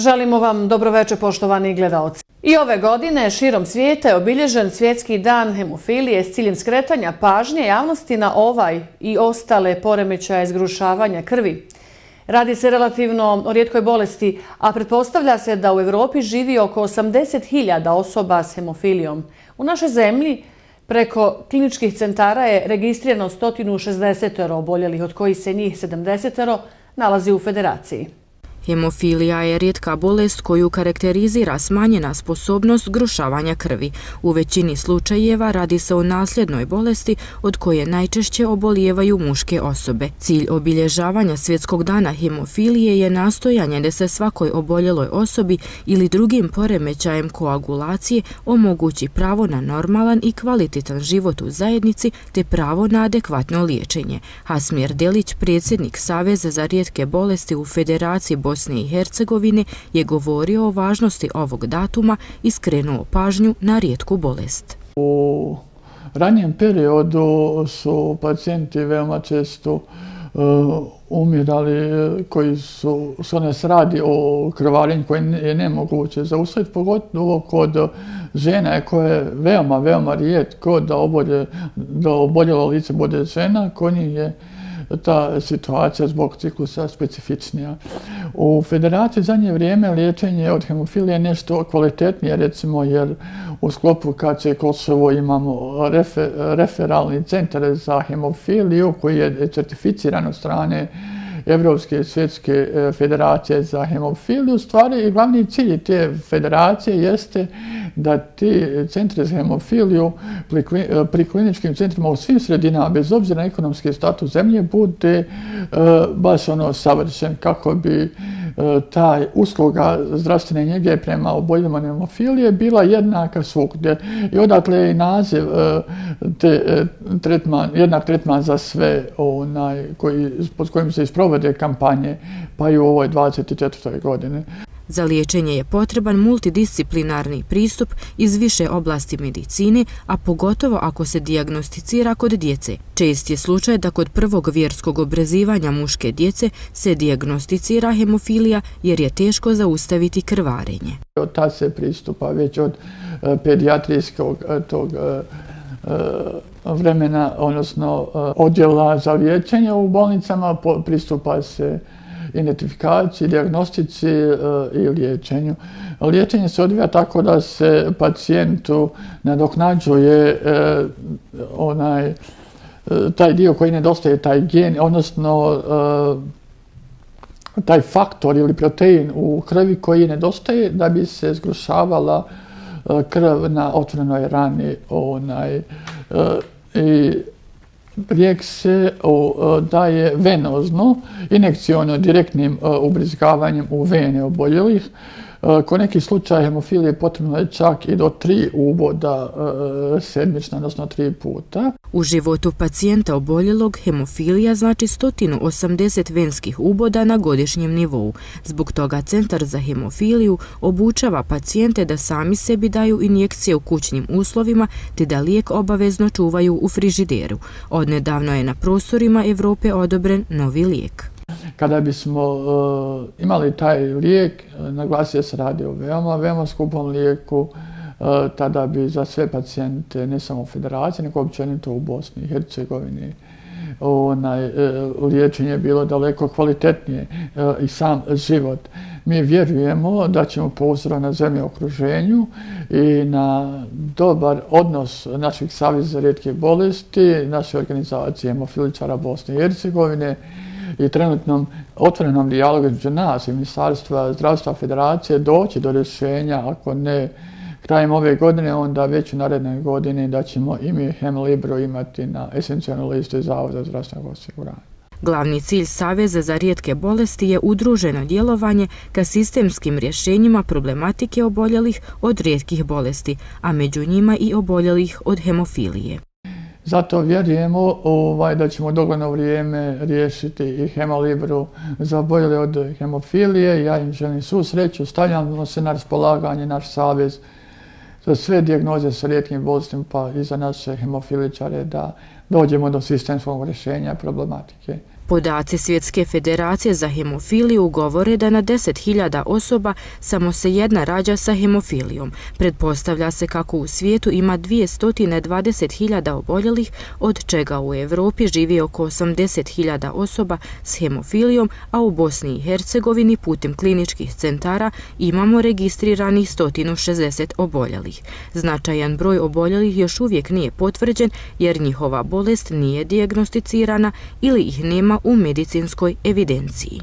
Želimo vam dobroveče, poštovani gledaoci. I ove godine širom svijeta je obilježen Svjetski dan hemofilije s ciljem skretanja pažnje javnosti na ovaj i ostale poremećaje zgrušavanja krvi. Radi se relativno o rijetkoj bolesti, a pretpostavlja se da u Europi živi oko 80.000 osoba s hemofilijom. U našoj zemlji preko kliničkih centara je registrirano 160 oboljelih, od kojih se njih 70 nalazi u Federaciji. Hemofilija je rijetka bolest koju karakterizira smanjena sposobnost zgrušavanja krvi. U većini slučajeva radi se o nasljednoj bolesti od koje najčešće obolijevaju muške osobe. Cilj obilježavanja Svjetskog dana hemofilije je nastojanje da se svakoj oboljeloj osobi ili drugim poremećajem koagulacije omogući pravo na normalan i kvalitetan život u zajednici te pravo na adekvatno liječenje. Hasmir Delić, predsjednik Saveza za rijetke bolesti u Federaciji Bosne i Hercegovine, je govorio o važnosti ovog datuma i skrenuo pažnju na rijetku bolest. U ranijem periodu su pacijenti veoma često umirali koji su se radi o krvarenju koje je nemoguće zaustaviti, pogotovo kod žena koje je veoma rijetko da oboljelo lice bude žena, kod njih je ta situacija zbog ciklusa specifičnija. U Federaciji zadnje vrijeme liječenje od hemofilije je nešto kvalitetnije, recimo, jer u sklopu KC Kosovo imamo referalni centar za hemofiliju koji je certificiran od strane Evropske i Svjetske federacije za hemofiliju. Stvari i glavni cilj te federacije jeste da ti centri za hemofiliju pri kliničkim centrima u svim sredinama, bez obzira na ekonomski status zemlje, bude baš savršen kako bi taj usluga zdravstvene njege prema oboljelima hemofilije bila jednaka svugdje. I odatle je i naziv jednak tretman za sve pod kojim se isprovode kampanje, pa i u ovoj 24. godini. Za liječenje je potreban multidisciplinarni pristup iz više oblasti medicine, a pogotovo ako se dijagnosticira kod djece. Čest je slučaj da kod prvog vjerskog obrazivanja muške djece se dijagnosticira hemofilija jer je teško zaustaviti krvarenje. Od tad se pristupa već od pedijatrijskog vremena, odnosno odjela za liječenje u bolnicama, pristupa se identifikaciji, dijagnostici i liječenju. Liječenje se odvija tako da se pacijentu nadoknađuje taj dio koji nedostaje, taj gen, odnosno taj faktor ili protein u krvi koji nedostaje da bi se zgrušavala krv na otvorenoj rani. I lijek se daje venozno, injekciono direktnim ubrizgavanjem u vene oboljelih. Kod nekih slučaja hemofilije potrebno je čak i do 3 uboda sedmično, odnosno 3 puta. U životu pacijenta oboljelog hemofilija znači 180 venskih uboda na godišnjem nivou. Zbog toga Centar za hemofiliju obučava pacijente da sami sebi daju injekcije u kućnim uslovima te da lijek obavezno čuvaju u frižideru. Odnedavno je na prostorima Europe odobren novi lijek. Kada bismo imali taj lijek, naglasio se radi o veoma skupom lijeku, tada bi za sve pacijente, ne samo u Federaciji, nego općenito u Bosni i Hercegovini, liječenje bilo daleko kvalitetnije i sam život. Mi vjerujemo da ćemo po uzoru na zemlje u okruženju i na dobar odnos naših saveza za rijetke bolesti, naše organizacije hemofiličara Bosne i Hercegovine i trenutnom otvorenom dijalogu između nas i Ministarstva zdravstva Federacije doći do rješenja, ako ne krajem ove godine, onda već u narednoj godini da ćemo i mi Hemlibro imati na esencijalnoj listi Zavoda zdravstvenog osiguranja. Glavni cilj Saveza za rijetke bolesti je udruženo djelovanje ka sistemskim rješenjima problematike oboljelih od rijetkih bolesti, a među njima i oboljelih od hemofilije. Zato vjerujemo da ćemo u dogledno vrijeme riješiti i Hemolibru za oboljele od hemofilije. Ja im želim svu sreću, stavljamo se na raspolaganje, naš savez, za sve dijagnoze sa rijetkim bolestima, pa i za naše hemofiličare da dođemo do sistemskog rješenja problematike. Podaci Svjetske federacije za hemofiliju govore da na 10.000 osoba samo se jedna rađa sa hemofilijom. Pretpostavlja se kako u svijetu ima 220.000 oboljelih, od čega u Europi živi oko 80.000 osoba s hemofilijom, a u Bosni i Hercegovini putem kliničkih centara imamo registriranih 160 oboljelih. Značajan broj oboljelih još uvijek nije potvrđen jer njihova bolest nije dijagnosticirana ili ih nema u medicinskoj evidenciji.